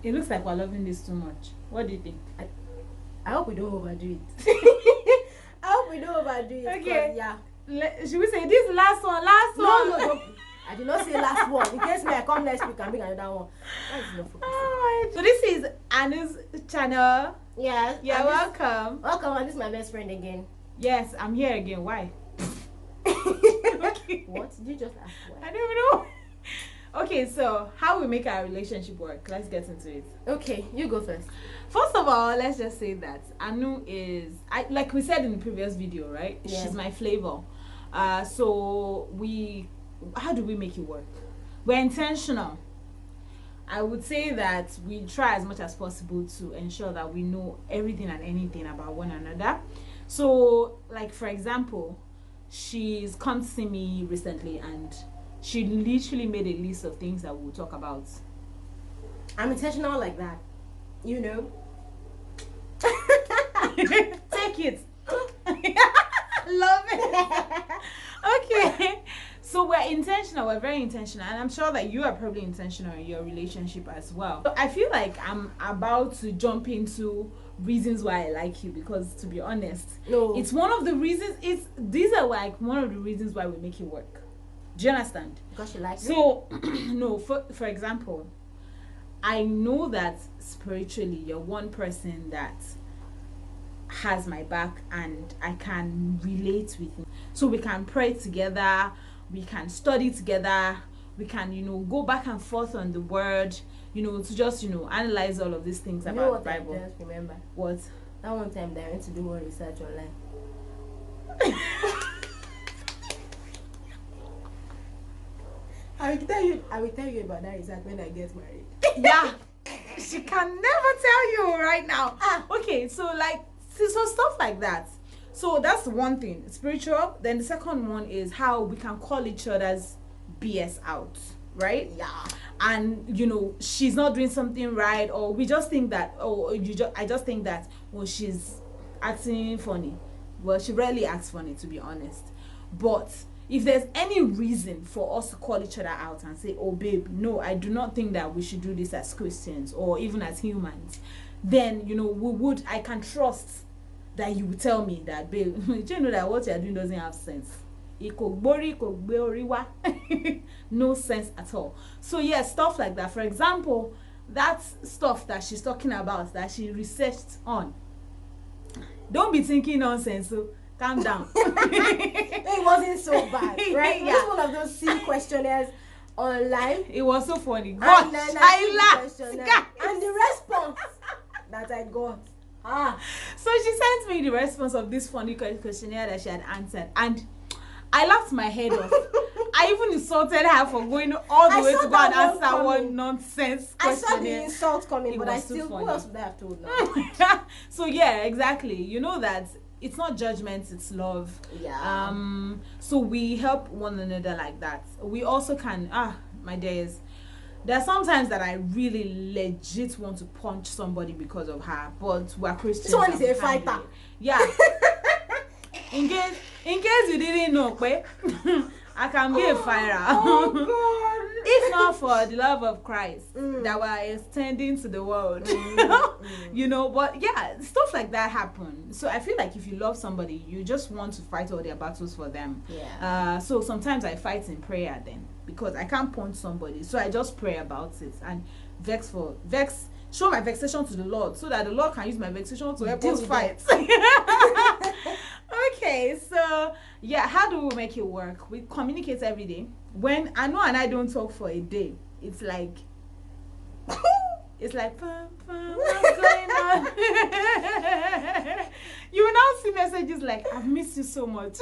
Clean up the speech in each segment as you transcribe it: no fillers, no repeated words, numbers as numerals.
It looks like we're loving this too much. What do you think? I hope we don't overdo it. I hope we don't overdo it. Okay. Yeah. Should we say this last one? No, don't. I did not say last one. In case I come next week and bring another one. That is not focusing. Alright. So this is Anu's channel. Yeah. Yeah, welcome. Welcome, and this is my best friend again. Yes, I'm here again. Why? What? Did you just ask why? I don't know. Okay, so how we make our relationship work? Let's get into it. Okay, you go first. First of all, let's just say that Anu is, like we said in the previous video, right? Yeah. She's my flavor. So how do we make it work? We're intentional. I would say that we try as much as possible to ensure that we know everything and anything about one another. So, like for example, she's come to see me recently and she literally made a list of things that we'll talk about. I'm intentional like that. You know? Take it. Love it. Okay. So we're intentional, we're very intentional, and I'm sure that you are probably intentional in your relationship as well. So I feel like I'm about to jump into reasons why I like you, because to be honest, No. it's one of the reasons, these are like one of the reasons why we make it work. Do you understand? Because she likes So no, for example, I know that spiritually you're one person that has my back and I can relate with you. So we can pray together, we can study together, we can, go back and forth on the word, to just, analyze all of these things You about know what the I Bible. just remember? What? That one time that I went to do more research online. I will tell you about that research when I get married. Yeah. She can never tell you right now. Okay, so stuff like that. So that's one thing, spiritual. Then the second one is how we can call each other's BS out, right? Yeah. And she's not doing something right, or we just think that, I just think that, she's acting funny. Well, she rarely acts funny, to be honest. But if there's any reason for us to call each other out and say, oh babe, no, I do not think that we should do this as Christians or even as humans, then I can trust that you will tell me that, babe, do you know that what you're doing doesn't have sense? No sense at all. So yeah, stuff like that. For example, that stuff that she's talking about, that she researched on, don't be thinking nonsense. So calm down. It wasn't so bad, right? Yeah. It was one of those silly questionnaires online. It was so funny. Gosh, And then I laughed. Guys. And the response that I got. So she sent me the response of this funny questionnaire that she had answered, and I laughed my head off. I even insulted her for going all the way to go and answer one nonsense questionnaire. I saw the insult coming, but I still, funny. who else would I have told now? So yeah, exactly. You know that it's not judgment, it's love. Yeah. So we help one another like that. We also can, my days, there are sometimes that I really legit want to punch somebody because of her, but we're Christians. This one is a fighter. Yeah. in case you didn't know, I can be a fighter. Oh God. If not for the love of Christ that we're extending to the world. But yeah, stuff like that happen. So I feel like if you love somebody, you just want to fight all their battles for them. Yeah. So sometimes I fight in prayer then, because I can't punch somebody. So I just pray about it and show my vexation to the Lord, so that the Lord can use my vexation to help us fight. Okay, so yeah, how do we make it work? We communicate every day. When Anu and I don't talk for a day, it's like what's going on? You will now see messages like, I've missed you so much.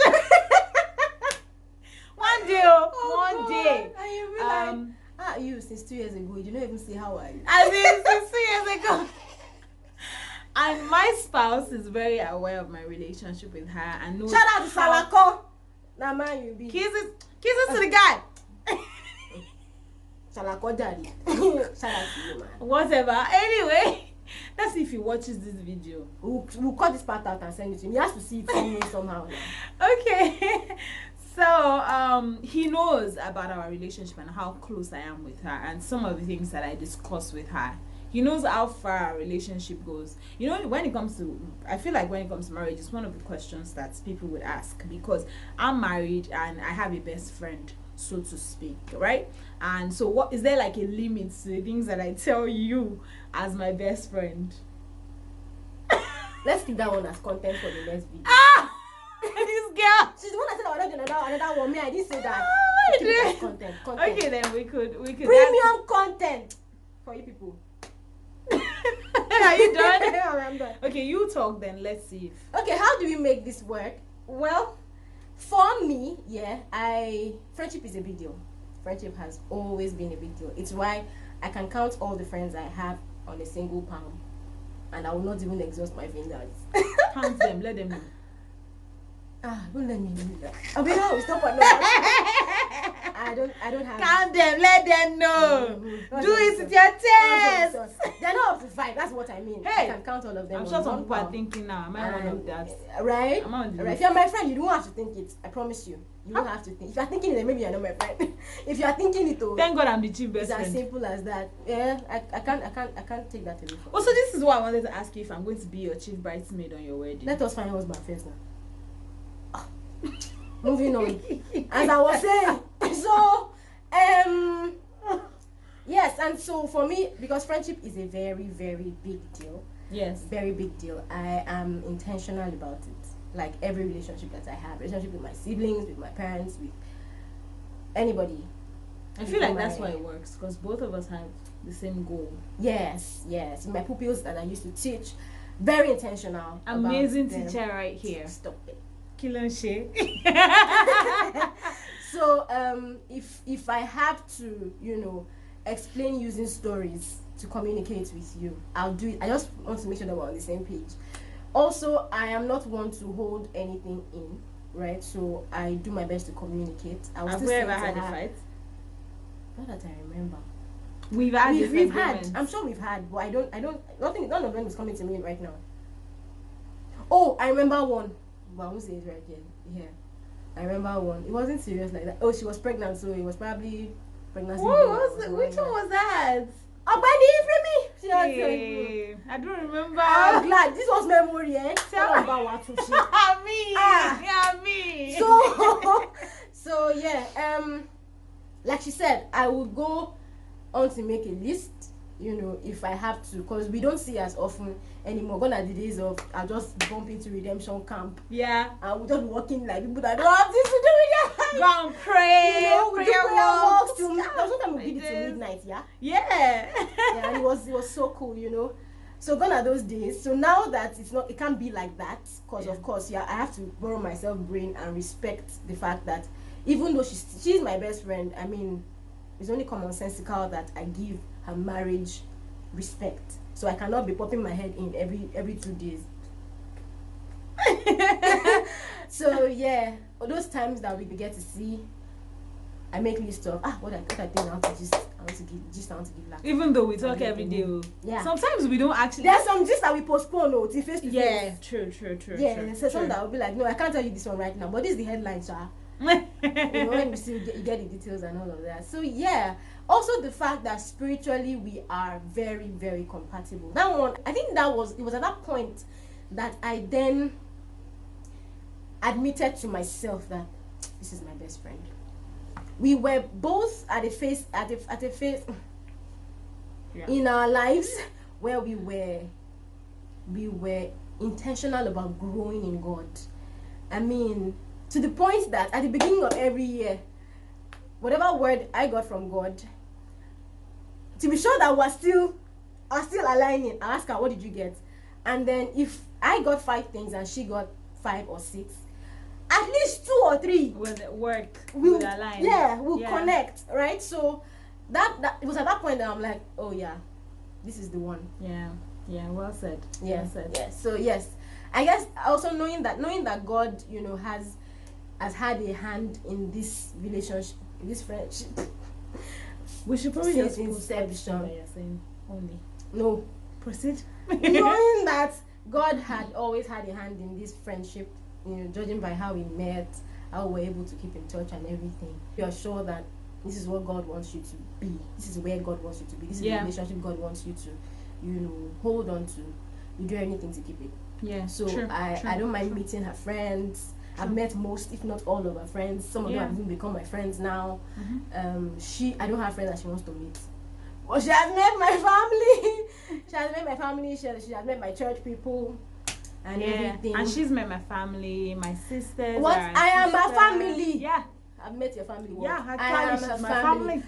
One day. And you'll be like, you since 2 years ago, you did not even say how are you. I mean, since 2 years ago. And my spouse is very aware of my relationship with her and knows. Shout out to Salako. Now man, you be Kisses to the guy. Salako daddy. Shout out to you, man. Whatever. Anyway, let's see if he watches this video. We'll cut this part out and send it to him. He has to see it from me somehow now. Okay. So he knows about our relationship and how close I am with her and some of the things that I discuss with her. he knows how far our relationship goes. You know, when it comes to, I feel like when it comes to marriage, it's one of the questions that people would ask, because I'm married and I have a best friend, so to speak, right? And so, what is there like a limit to the things that I tell you as my best friend? Let's keep that one as content for the next video. Ah, this girl. She's the one that said I wanted another one. Me, I didn't say that. Ah, Keep it as content. Okay, then we could Premium content for you people. Are you done? I'm done. Okay, you talk then. Let's see if. Okay, how do we make this work? Well, for me, friendship is a big deal. Friendship has always been a big deal. It's why I can count all the friends I have on a single palm, and I will not even exhaust my fingers. Count them. Let them know. Don't let me do that. I mean, no, stop at no. I don't have. Count them. Let them know. Mm-hmm. Do it with your chest. They're not up to 5. That's what I mean. Hey, I can count all of them. I'm sure some people are thinking now. Am I one of that? Right? Am I on the Right. list? If you're my friend, you don't have to think it. I promise you. You don't have to think. If you're thinking it, then maybe you're not my friend. If you're thinking it, Thank God I'm the chief best it's friend. as simple as that. Yeah, I can't take that away from Also, this is why I wanted to ask you if I'm going to be your chief bridesmaid on your wedding. Let us find husband first now. Moving on. As I was saying, so yes, and so for me, because friendship is a very, very big deal. Yes. Very big deal. I am intentional about it. Like every relationship that I have, relationship with my siblings, with my parents, with anybody. I feel like that's why it works, because both of us have the same goal. Yes. My pupils that I used to teach, very intentional. Amazing about teacher right here. Stop it. Kilonshe. So if I have to, explain using stories to communicate with you, I'll do it. I just want to make sure that we're on the same page. Also, I am not one to hold anything in, right? So I do my best to communicate. Have we ever had a fight? Not that I remember. We've had. I'm sure we've had, but none of them is coming to me right now. Oh, I remember one. But I won't say it right here. Yeah. I remember one. It wasn't serious like that. Oh, she was pregnant, so it was probably pregnancy. Which one was that? Hey, I don't remember. I'm glad. This was memory, eh? Tell me about what to me. So yeah, like she said, I would go on to make a list, if I have to, because we don't see as often anymore. Gone are the days of I'll just bump into redemption camp. Yeah. And we'll just be walking like people that don't have this to do with their life. Go and pray. We do prayer walks till sometimes we did it till midnight, yeah? Yeah. Yeah, and it was so cool, So gone are those days. So now that it can't be like that, because of course, I have to borrow myself brain and respect the fact that even though she's my best friend, I mean, it's only commonsensical that I give her marriage respect. So I cannot be popping my head in every 2 days. So yeah, those times that we get to see, I make list of what I think I want to give laugh. Even though we talk every day, yeah. Sometimes we don't actually. There's some gist that we postpone till face to face. Yeah, true. Yeah, so some that will be like, no, I can't tell you this one right now, but this is the headline, sir. When you see, you get the details and all of that. So yeah, also the fact that spiritually we are very, very compatible. That one, I think it was at that point that I then admitted to myself that this is my best friend. We were both at a phase in our lives where we were intentional about growing in God. I mean, to the point that at the beginning of every year, whatever word I got from God, to be sure that we're still aligning, I ask her, what did you get? And then if I got 5 things and she got 5 or 6, at least 2 or 3 will work. Will align. Yeah, we'll connect, right? So that it was at that point that I'm like, oh yeah, this is the one. Yeah, well said. Yeah, well said. Yeah. So yes, I guess also knowing that God, has had a hand in this relationship, in this friendship. We should probably Since just inception. That you're saying only. No, Proceed. knowing that God had always had a hand in this friendship, judging by how we met, how we were able to keep in touch and everything, you're sure that this is what God wants you to be. This is where God wants you to be. This is the relationship God wants you hold on to. You do anything to keep it. Yeah. So true, I don't mind meeting her friends. I've met most, if not all, of her friends. Some of them have even become my friends now. I don't have friends that she wants to meet. Well, she has met my family. She has met my family. She has met my church people and everything. And she's met my family, my sisters. What? I am her family. Yeah. I've met your family. What? Yeah, I am her family.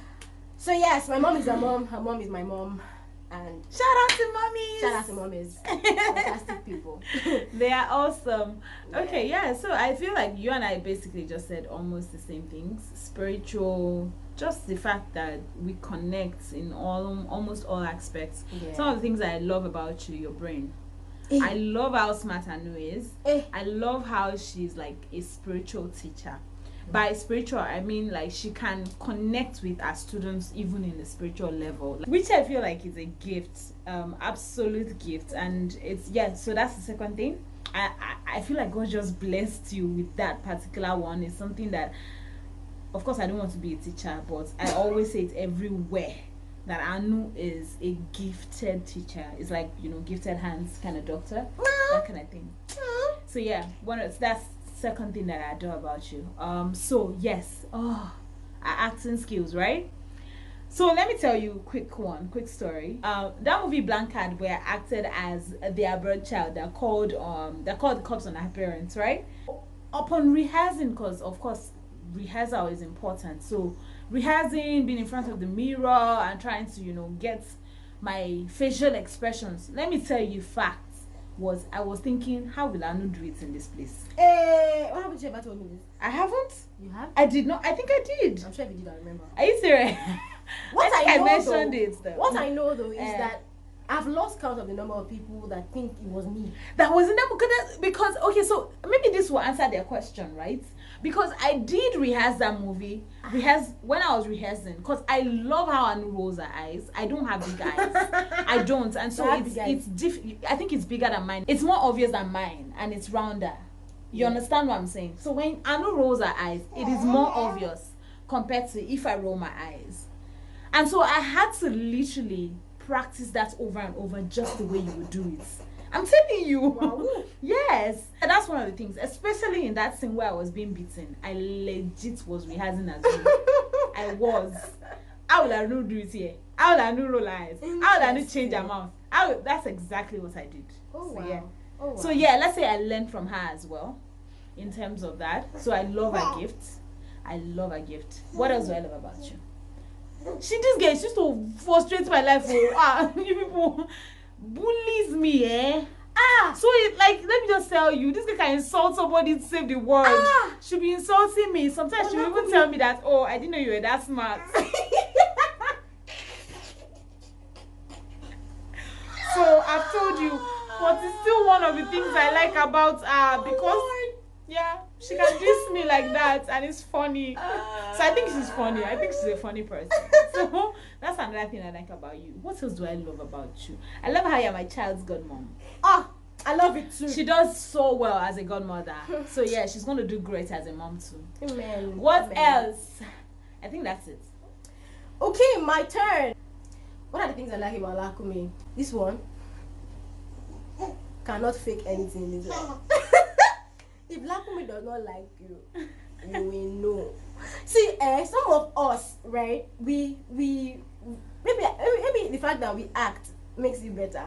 So yes, my mom is her mom. Her mom is my mom. And shout out to mommies. Shout out to mommies. Fantastic people. They are awesome. Okay, yeah. So I feel like you and I basically just said almost the same things. Spiritual, just the fact that we connect in almost all aspects. Yeah. Some of the things that I love about you, your brain. I love how smart Anu is. I love how she's like a spiritual teacher. By spiritual, I mean like she can connect with our students even in the spiritual level, which I feel like is a gift, absolute gift. And it's so that's the second thing. I feel like God just blessed you with that particular one. It's something that, of course, I don't want to be a teacher, but I always say it everywhere that Anu is a gifted teacher. It's like, gifted hands kind of doctor, that kind of thing. So yeah, that's second thing that I adore about you. So yes, our acting skills, right? So let me tell you quick story. That movie Blankard, where I acted as their birth child. They're called the cops on her parents, right? Upon rehearsing, because of course rehearsal is important. So rehearsing, being in front of the mirror and trying to get my facial expressions. Let me tell you facts. I was thinking, how will Anu do it in this place? What happened? You ever told me this? I haven't. You have? I did not. I think I did. I'm sure if you did, I remember. Are you serious? I mentioned it though. What I know though is that I've lost count of the number of people that think it was me. That was in that because okay, so maybe this will answer their question, right? Because I did rehearse that movie. When I was rehearsing, because I love how Anu Rosa Eyes. I don't have big eyes. I don't, and so it's I think it's bigger than mine. It's more obvious than mine, and it's rounder. You understand what I'm saying? So when Anu rolls her eyes, it is more obvious compared to if I roll my eyes. And so I had to literally practice that over and over, just the way you would do it. I'm telling you. Wow. Yes. And that's one of the things, especially in that scene where I was being beaten. I legit was rehearsing as you. I was. How will I do it here? How will I roll eyes? How will I change her mouth? That's exactly what I did. Oh, so, wow. yeah. Oh, wow. So yeah, let's say I learned from her as well in terms of that. So I love her gift. I love her gift. What else do I love about you? This girl, she's to frustrate my life. You people bullies me, so let me just tell you, this girl can insult somebody to save the world. She'll be insulting me. Sometimes she'll even tell me that, oh, I didn't know you were that smart. So I've told you, but it's still one of the things I like about her, because she can diss me like that, and it's funny. So I think she's funny. I think she's a funny person. So that's another thing I like about you. What else do I love about you? I love how you're my child's godmom. I love it too. She does so well as a godmother. So yeah, she's going to do great as a mom too. Amen. What else? I think that's it. Okay, my turn. What are the things I like about Olakunmi? This one cannot fake anything in this life. If Olakunmi does not like you, you will know. See, some of us, right? We maybe the fact that we act makes it better.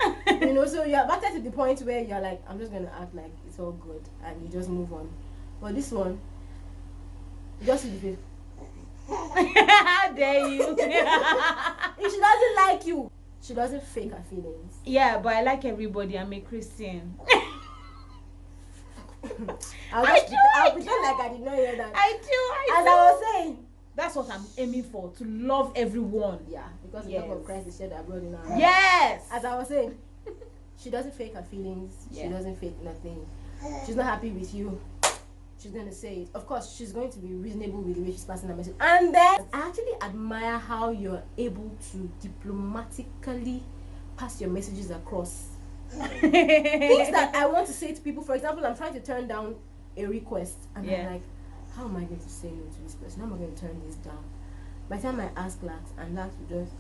So you're back to the point where you're like, I'm just gonna act like it's all good, and you just move on. But this one, you just see the face. How dare you? If she doesn't like you, she doesn't fake her feelings. Yeah, but I like everybody. I'm a Christian. I'll pretend like I did not hear that. I do. As I was saying, that's what I'm aiming for, to love everyone. Yeah, because the love of Christ is shed abroad in our hearts. Yes. As I was saying, she doesn't fake her feelings. She doesn't fake nothing. She's not happy with you. She's going to say it. Of course, she's going to be reasonable with the way she's passing her message. And then I actually admire how you're able to diplomatically pass your messages across. Things that I want to say to people. For example, I'm trying to turn down a request, and I'm like, how am I going to say no to this person? How am I going to turn this down? By the time I ask Lax, and Lax will just,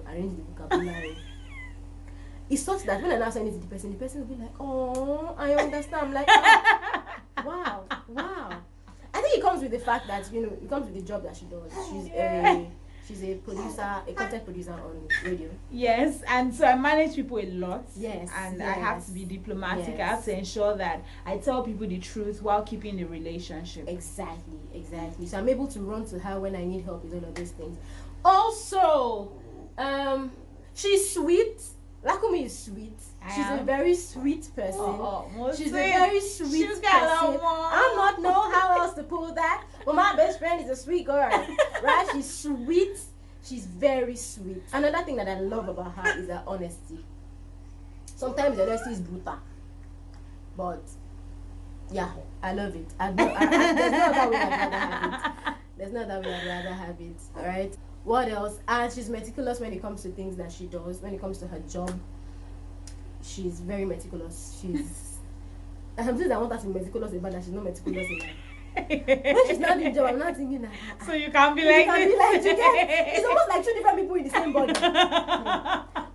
arrange the vocabulary. it's such that when I now send it to the person will be like, oh, I understand. I'm like, wow. I think it comes with the fact that, it comes with the job that she does. She's a producer, a content producer on radio. Yes, and so I manage people a lot. Yes. And I have to be diplomatic. I have to ensure that I tell people the truth while keeping the relationship. Exactly. So I'm able to run to her when I need help with all of these things. Also, she's sweet. Olakunmi is sweet. She's a very sweet person. She's a very sweet person. I don't know how else to put that. Well, my best friend is a sweet girl, right? She's sweet. She's very sweet. Another thing that I love about her is her honesty. Sometimes the honesty is brutal, but yeah, I love it. There's no other way I'd rather have it. There's no other way I'd rather have it. All right. What else? And she's meticulous when it comes to things that she does. When it comes to her job, she's very meticulous. And sometimes I want her to be meticulous about that. She's not meticulous enough. When she's not in job, I'm not thinking that. So you can't be like this. It's almost like two different people in the same body.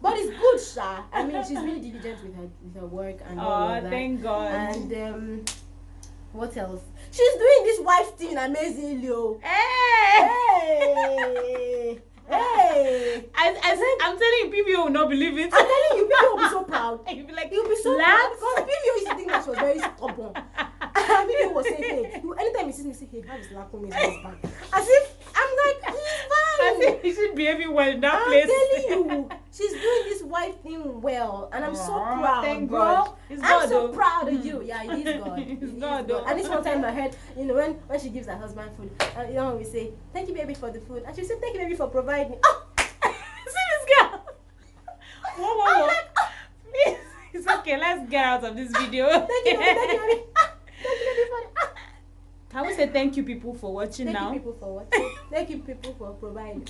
But it's good, Sha. I mean, she's really diligent with her work and all of that. Thank God. And what else? She's doing this wife thing amazingly. Hey! I'm telling you, people will not believe it. I'm telling you, people will be so proud. You'll be like, you'll be so proud because people used to think that she was very stubborn. And people will say, hey, anytime you see me, say, hey, how is Olakunmi's husband? As if I'm like, he's fine. I think you should behaving well in that I'm place. telling you, she's doing this wife thing well, and I'm so proud. Thank bro. God. I'm so proud of you. Yeah, it is God. It's God. And this one time I heard, when she gives her husband food, we say, thank you, baby, for the food, and she said, thank you, baby, for providing. Oh, see this girl. Whoa. Like, oh. Please, it's okay. Let's get out of this video. Thank you, baby. Thank you, baby. Thank you, baby, for the. Can we say thank you, people, for watching now? Thank you, people, for watching. Thank you, people, for providing.